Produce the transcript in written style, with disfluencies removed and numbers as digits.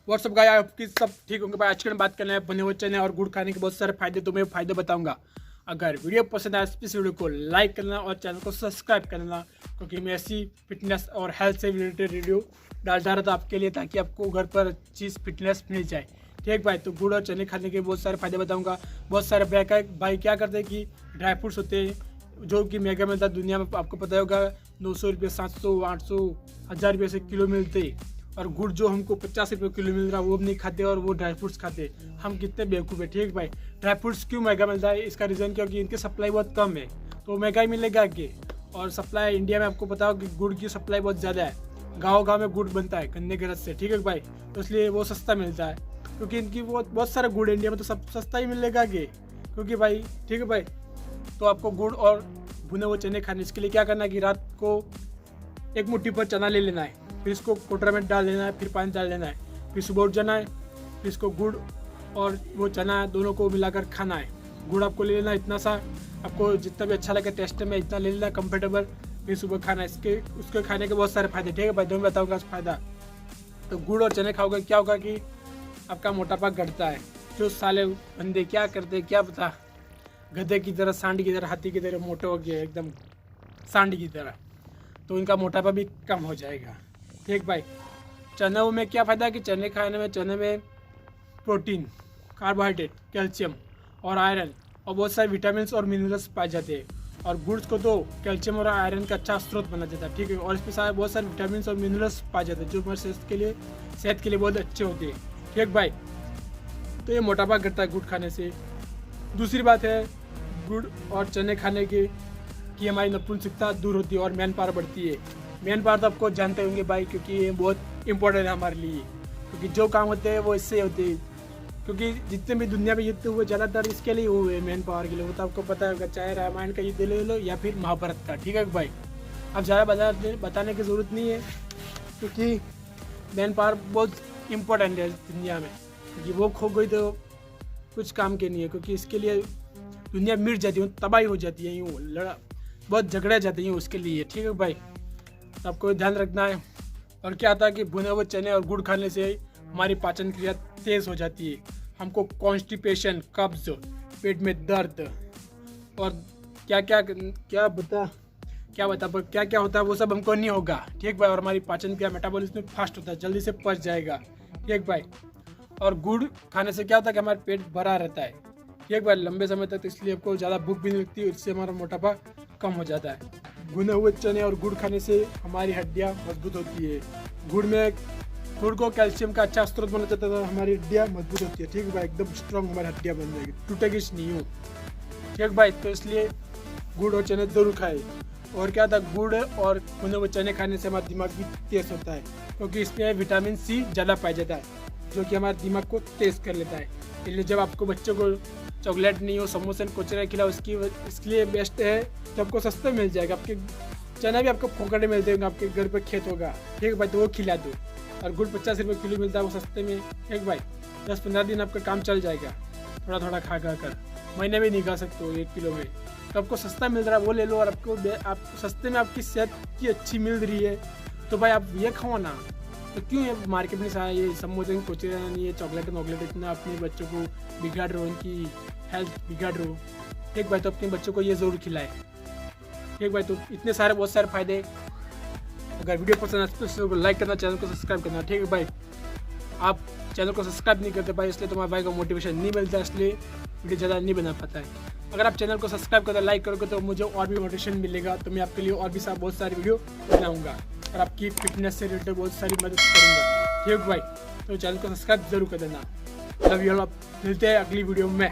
WhatsApp guys, आपकी सब ठीक होंगे भाई। आज के बात करना है बने हुए चने और गुड़ खाने के बहुत सारे फायदे, तुम्हें फायदे बताऊंगा। अगर वीडियो पसंद आए इस वीडियो को लाइक करना और चैनल को सब्सक्राइब करना, क्योंकि मैं ऐसी फिटनेस और हेल्थ से रिलेटेड वीडियो डालता रहता आपके लिए, ताकि आपको घर पर चीज़ फिटनेस मिल जाए। ठीक भाई, तो गुड़ और चने खाने के बहुत सारे फायदे बताऊंगा। बहुत सारे भाई क्या करते हैं कि ड्राई फ्रूट्स होते हैं जो कि महंगा मिलता है दुनिया में, आपको पता होगा 900 रुपये, 700, 800, 1000 रुपये से किलो मिलते। और गुड़ जो हमको 50 रुपये किलो मिल रहा है वो भी नहीं खाते और वो ड्राई फ्रूट्स खाते। हम कितने बेवकूफ़ है। ठीक भाई, ड्राई फ्रूट्स क्यों महंगा मिलता है, इसका रीज़न क्योंकि इनकी सप्लाई बहुत कम है, तो महंगा ही मिलेगा आगे। और सप्लाई इंडिया में आपको पता हो कि गुड़ की सप्लाई बहुत ज़्यादा है। गाँव में गुड़ बनता है गन्ने के रस से। ठीक है भाई, तो इसलिए वो सस्ता मिलता है, क्योंकि इनकी बहुत सारा गुड़ इंडिया में तो सब सस्ता ही मिलेगा आगे, क्योंकि भाई ठीक है भाई। तो आपको गुड़ और भुने हुए चने खाने, इसके लिए क्या करना है कि रात को एक मुट्ठी पर चना ले लेना है, फिर इसको कोटरा में डाल देना है, फिर पानी डाल देना है, फिर सुबह उठ जाना है, फिर इसको गुड़ और वो चना दोनों को मिलाकर खाना है। गुड़ आपको ले लेना इतना सा, आपको जितना भी अच्छा लगे टेस्ट में इतना ले लेना कंफर्टेबल, फिर सुबह खाना। उसके खाने के बहुत सारे फायदे। ठीक है भाई, मैं बताऊँगा फायदा। तो गुड़ और चने खाओगे क्या होगा कि आपका मोटापा घटता है। जो साले बंदे क्या करते क्या पता, गधे की तरह, सांड की तरह, हाथी की तरह मोटे हो गए एकदम सांड की तरह, तो इनका मोटापा भी कम हो जाएगा। ठीक भाई, चनों में क्या फ़ायदा है कि चने खाने में, चने में प्रोटीन, कार्बोहाइड्रेट, कैल्शियम और आयरन और बहुत सारे विटामिन और मिनरल्स पाए जाते हैं। और गुड़ को तो कैल्शियम और आयरन का अच्छा स्रोत बना जाता है। ठीक है, और इसमें सारे बहुत सारे विटामिन और मिनरल्स पाए जाते हैं जो हमारे सेहत के लिए बहुत अच्छे होते हैं। ठीक भाई, तो ये मोटापा घटता है गुड़ खाने से। दूसरी बात है गुड़ और चने खाने की कि हमारी नपुंसकता दूर होती है और मैन पावर बढ़ती है। मैन पावर तो आपको जानते होंगे भाई, क्योंकि ये बहुत इंपॉर्टेंट है हमारे लिए, क्योंकि जो काम होते हैं वो इससे होते हैं। क्योंकि जितने भी दुनिया में युद्ध हुए ज़्यादातर इसके लिए हुए, मैन पावर के लिए। वो तो आपको पता होगा, चाहे रामायण का युद्ध ले लो या फिर महाभारत का। ठीक है भाई, अब ज़्यादा बताने की ज़रूरत नहीं है, क्योंकि मैन पावर बहुत इम्पोर्टेंट है दुनिया में, क्योंकि वो खो गई तो कुछ काम के नहीं है, क्योंकि इसके लिए दुनिया मिट जाती है, तबाही हो जाती है, यूँ बहुत झगड़े जाते हैं उसके लिए। ठीक है भाई, तो आपको ध्यान रखना है। और क्या आता है कि भुने हुए चने और गुड़ खाने से हमारी पाचन क्रिया तेज़ हो जाती है। हमको कॉन्स्टिपेशन, कब्ज, पेट में दर्द और क्या होता है वो सब हमको नहीं होगा। ठीक भाई, और हमारी पाचन क्रिया, मेटाबॉलिज्म फास्ट होता है, जल्दी से पच जाएगा। ठीक भाई, और गुड़ खाने से क्या होता है कि हमारा पेट भरा रहता है। ठीक भाई, लंबे समय तक, इसलिए आपको ज़्यादा भूख भी नहीं लगती, इससे हमारा मोटापा कम हो जाता है। भुने हुए चने और गुड़ खाने से हमारी हड्डियाँ मजबूत होती है। गुड़ को कैल्शियम का अच्छा स्रोत बना जाता है, तो हमारी हड्डियाँ मजबूत होती है। ठीक है भाई, एकदम स्ट्रॉन्ग हमारी हड्डियाँ बन जाएगी, टूटेगी नहीं हूँ। ठीक भाई, तो इसलिए गुड़ और चने जरूर खाए। और क्या था, गुड़ और भुने हुए चने खाने से हमारा दिमाग भी तेज होता है, क्योंकि इसमें विटामिन सी ज़्यादा पाया जाता है, जो कि हमारे दिमाग को तेज कर लेता है। इसलिए जब आपको बच्चों को चॉकलेट नहीं हो, समोसे कोचरे खिलाओ, इसके लिए बेस्ट है तो आपको सस्ते मिल जाएगा। आपके चना भी आपको फोकट में मिलते होंगे, आपके घर पे खेत होगा। ठीक भाई, तो वो खिला दो। और गुड़ 50 रुपये किलो मिलता है, वो सस्ते में। ठीक भाई, 10-15 दिन आपका काम चल जाएगा, थोड़ा थोड़ा खा कर। महीने में नहीं खा सकते हो 1 किलो में, तो आपको सस्ता मिल रहा है वो ले लो। और आप सस्ते में आपकी सेहत की अच्छी मिल रही है, तो भाई आप ये खाओ ना। तो क्यों ये मार्केट में सारा ये समोसे कोचरे नहीं है, चॉकलेट इतना अपने बच्चों को बिगाड़ रहे हो, उनकी हेल्थ बिगाड़ रहे हो। ठीक भाई, तो अपने बच्चों को ये ज़रूर खिलाए। ठीक भाई, तो इतने सारे बहुत सारे फायदे। अगर वीडियो पसंद है तो लाइक करना, चैनल को सब्सक्राइब करना। ठीक है भाई, आप चैनल को सब्सक्राइब नहीं करते भाई, इसलिए तुम्हारे भाई को मोटिवेशन नहीं मिलता, इसलिए वीडियो ज़्यादा नहीं बना पाता है। अगर आप चैनल को सब्सक्राइब करते, लाइक करोगे, तो मुझे और भी मोटिवेशन मिलेगा, तो मैं आपके लिए और भी बहुत सारी वीडियो बनाऊँगा और आपकी फिटनेस से रिलेटेड बहुत सारी मदद करूँगा। ठीक भाई, तो चैनल को सब्सक्राइब जरूर कर देना। लव यू ऑल, मिलते हैं अगली वीडियो में।